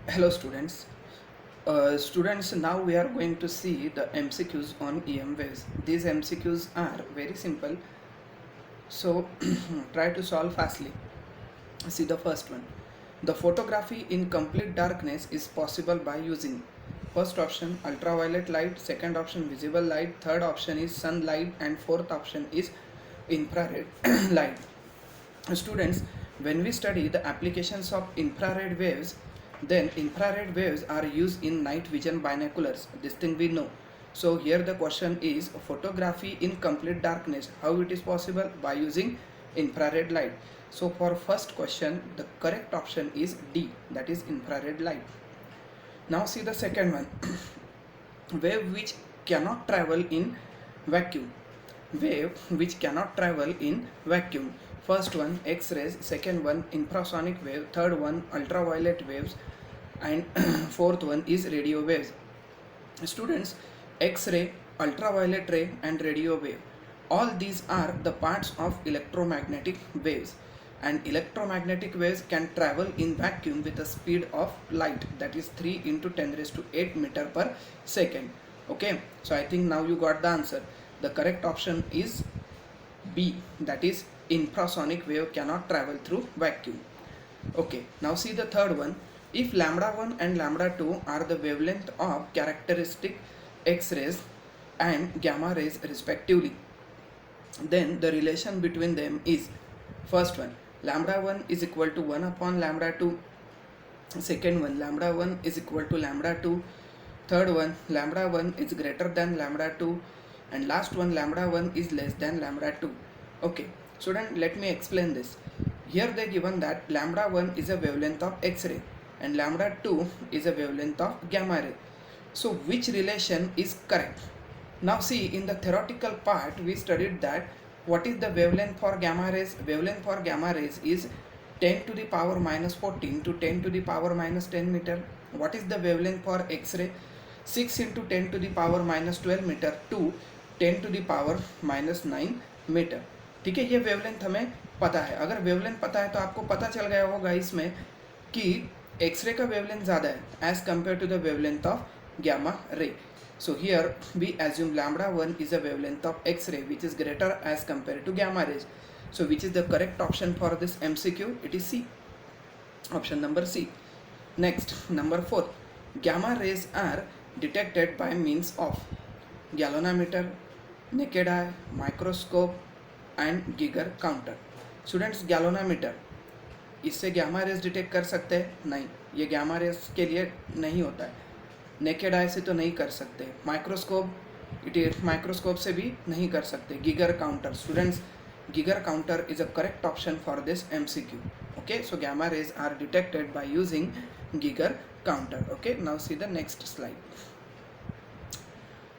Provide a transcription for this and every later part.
Hello students. Students, now we are going to see the MCQs on EM waves. These MCQs are very simple, so try to solve fastly. See the first one. The photography in complete darkness is possible by using first option ultraviolet light, second option visible light, third option is sunlight, and fourth option is infrared light. Students, when we study the applications of infrared waves, then infrared waves are used in night vision binoculars. This thing we know. So here the question is photography in complete darkness. How it is possible? By using infrared light. So for first question, the correct option is D, that is infrared light. Now see the second one. Wave which cannot travel in vacuum. Wave which cannot travel in vacuum. First one X-rays, second one infrasonic wave, third one ultraviolet waves, and fourth one is radio waves. Students, X-ray, ultraviolet ray and radio wave, all these are the parts of electromagnetic waves, and electromagnetic waves can travel in vacuum with a speed of light, that is 3 into 10 raised to 8 meter per second. Okay, so I think now you got the answer. The correct option is B, that is infrasonic wave cannot travel through vacuum. Okay, now see the third one. If lambda 1 and lambda 2 are the wavelength of characteristic X-rays and gamma rays respectively, then the relation between them is first one lambda 1 is equal to 1 upon lambda 2, second one lambda 1 is equal to lambda 2, third one lambda 1 is greater than lambda 2, and last one lambda 1 is less than lambda 2. Okay, student, let me explain this. Here they given that lambda 1 is a wavelength of X-ray and lambda 2 is a wavelength of gamma ray. So which relation is correct? Now see, in the theoretical part we studied that what is the wavelength for gamma rays. Wavelength for gamma rays is 10 to the power minus 14 to 10 to the power minus 10 meter. What is the wavelength for X-ray? 6 into 10 to the power minus 12 meter to 10 to the power minus 9 metre. ठीक है, ये wavelength हमें पता है. अगर wavelength पता है तो आपको पता चल गया होगा इसमें कि एक्सरे का वेवलेंथ ज़्यादा है as compare to the wavelength of gamma ray. So here we assume lambda 1 is a wavelength of X-ray which is greater as compared to gamma rays. So which is the correct option for this MCQ? It is C. Option number C. Next, number 4. Gamma rays are detected by means of galvanometer, naked eye, microscope and Geiger counter. Students, galvanometer, इससे gamma rays detect कर सकते हैं? नहीं, ये gamma rays के लिए नहीं होता है. नेकेड आई से तो नहीं कर सकते. माइक्रोस्कोप से भी नहीं कर सकते. Geiger counter. Students, Geiger counter is a correct option for this MCQ. Okay, so gamma rays are detected by using Geiger counter. Okay, now see the next slide.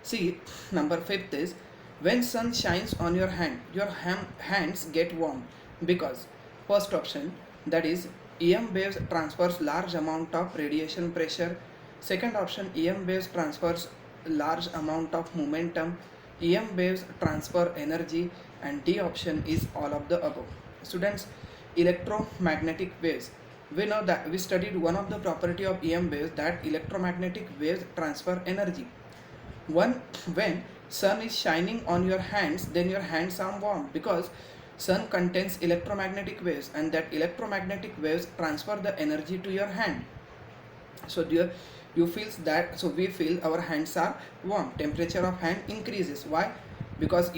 See, number 5 is when sun shines on your hand, your hands get warm because first option, that is EM waves transfers large amount of radiation pressure. Second option, EM waves transfers large amount of momentum. EM waves transfer energy, and D option is all of the above. Students, electromagnetic waves, we know that we studied one of the property of EM waves, that electromagnetic waves transfer energy. When sun is shining on your hands, then your hands are warm because sun contains electromagnetic waves, and that electromagnetic waves transfer the energy to your hand. So you feel that, so we feel our hands are warm. Temperature of hand increases. Why? Because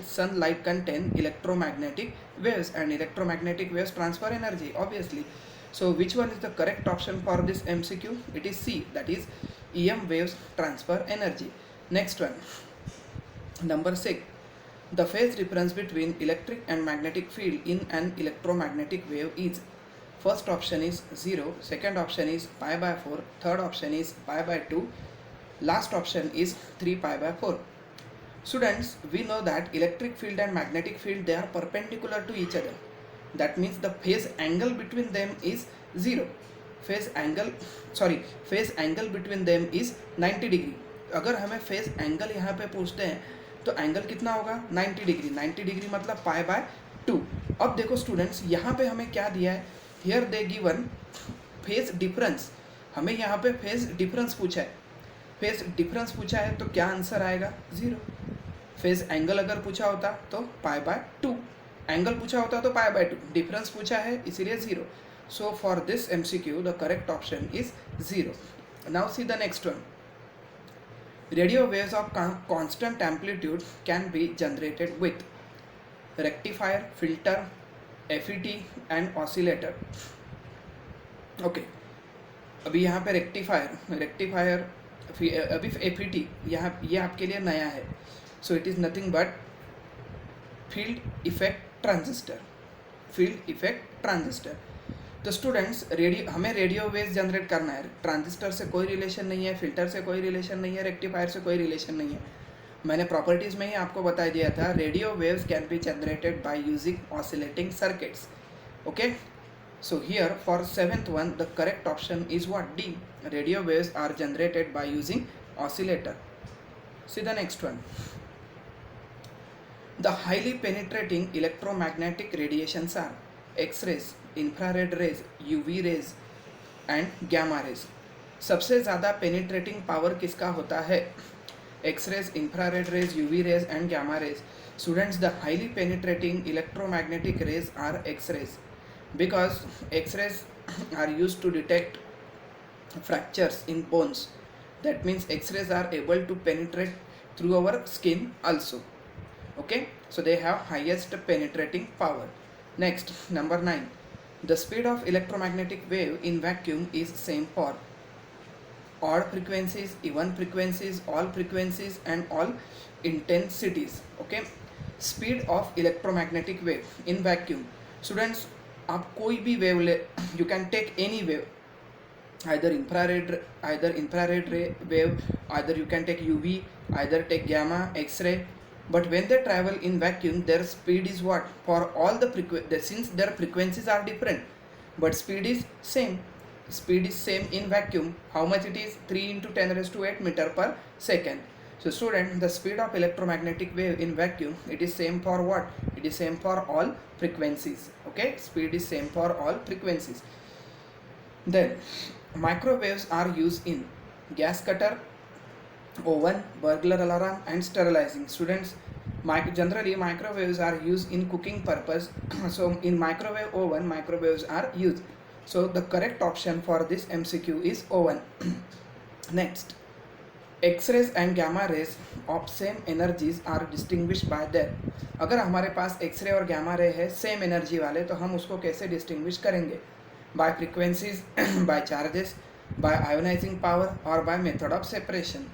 sunlight contain electromagnetic waves, and electromagnetic waves transfer energy, obviously. So which one is the correct option for this MCQ? It is C, that is EM waves transfer energy. Next one, number 6. The phase difference between electric and magnetic field in an electromagnetic wave is, first option is 0, second option is pi by 4, third option is pi by 2, last option is 3 pi by 4. Students, we know that electric field and magnetic field, they are perpendicular to each other. That means the phase angle between them is 0. phase angle between them is 90 degree. अगर हमें phase angle यहाँ पे पूछते हैं तो angle कितना होगा? 90 degree. 90 degree मतलब पाई बाय 2. अब देखो स्टूडेंट्स, यहाँ पे हमें क्या दिया है? Here they given phase difference, हमें यहाँ पे फेज डिफरेंस पूछा है, फेज डिफरेंस पूछा है तो क्या आंसर आएगा 0। फेज एंगल अगर पूछा होता तो π/2, एंगल पूछा होता तो π/2, डिफरेंस पूछा है इसीलिए 0। So for this MCQ the correct option is 0. Now see the next one. Radio waves of constant amplitude can be generated with rectifier, filter, FET and oscillator. Okay, अभी यहाँ पे रेक्टिफायर अभी FET यहाँ ये आपके लिए नया है. So it is nothing but field effect transistor. तो स्टूडेंट्स हमें रेडियो वेव्स जनरेट करना है. ट्रांजिस्टर से कोई रिलेशन नहीं है, फिल्टर से कोई रिलेशन नहीं है, रेक्टिफायर से कोई रिलेशन नहीं है. मैंने प्रॉपर्टीज़ में ही आपको बता दिया था. Radio waves can be generated by using oscillating circuits. Okay, so here for 7th one the correct option is what? D. Radio waves are generated by using oscillator. See the next one. The highly penetrating electromagnetic radiations are X-rays, infrared rays, UV rays and gamma rays. सबसे ज़्यादा penetrating power किसका होता है? X-rays, infrared rays, UV rays and gamma rays. Students, the highly penetrating electromagnetic rays are X-rays because X-rays are used to detect fractures in bones. That means X-rays are able to penetrate through our skin also. Okay, so they have highest penetrating power. Next, number 9. The speed of electromagnetic wave in vacuum is same for odd frequencies, even frequencies, all frequencies and all intensities. Okay, speed of electromagnetic wave in vacuum. Students, आप कोई भी wave ले, you can take any wave, either infrared ray wave, either you can take UV, either take gamma, X-ray. But when they travel in vacuum, their speed is what? For all the since their frequencies are different, but speed is same. Speed is same in vacuum. How much it is? 3 × 10⁸ meter per second. So student, the speed of electromagnetic wave in vacuum, it is same for what? It is same for all frequencies. Okay, speed is same for all frequencies. Then microwaves are used in gas cutter, oven, burglar alarm and sterilizing. Students, generally microwaves are used in cooking purpose. So in microwave oven, microwaves are used. So the correct option for this MCQ is oven. Next, X-rays and gamma rays of same energies are distinguished by their. अगर हमारे पास X ray और gamma ray है same energy वाले, तो हम उसको कैसे डिस्टिंग्विश करेंगे? By frequencies, by charges, by ionising power और by method of separation.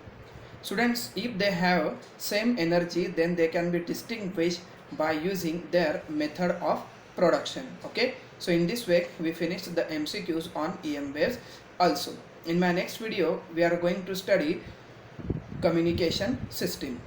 Students, if they have same energy, then they can be distinguished by using their method of production. Okay, so in this way we finished the MCQs on EM waves also. In my next video we are going to study communication system.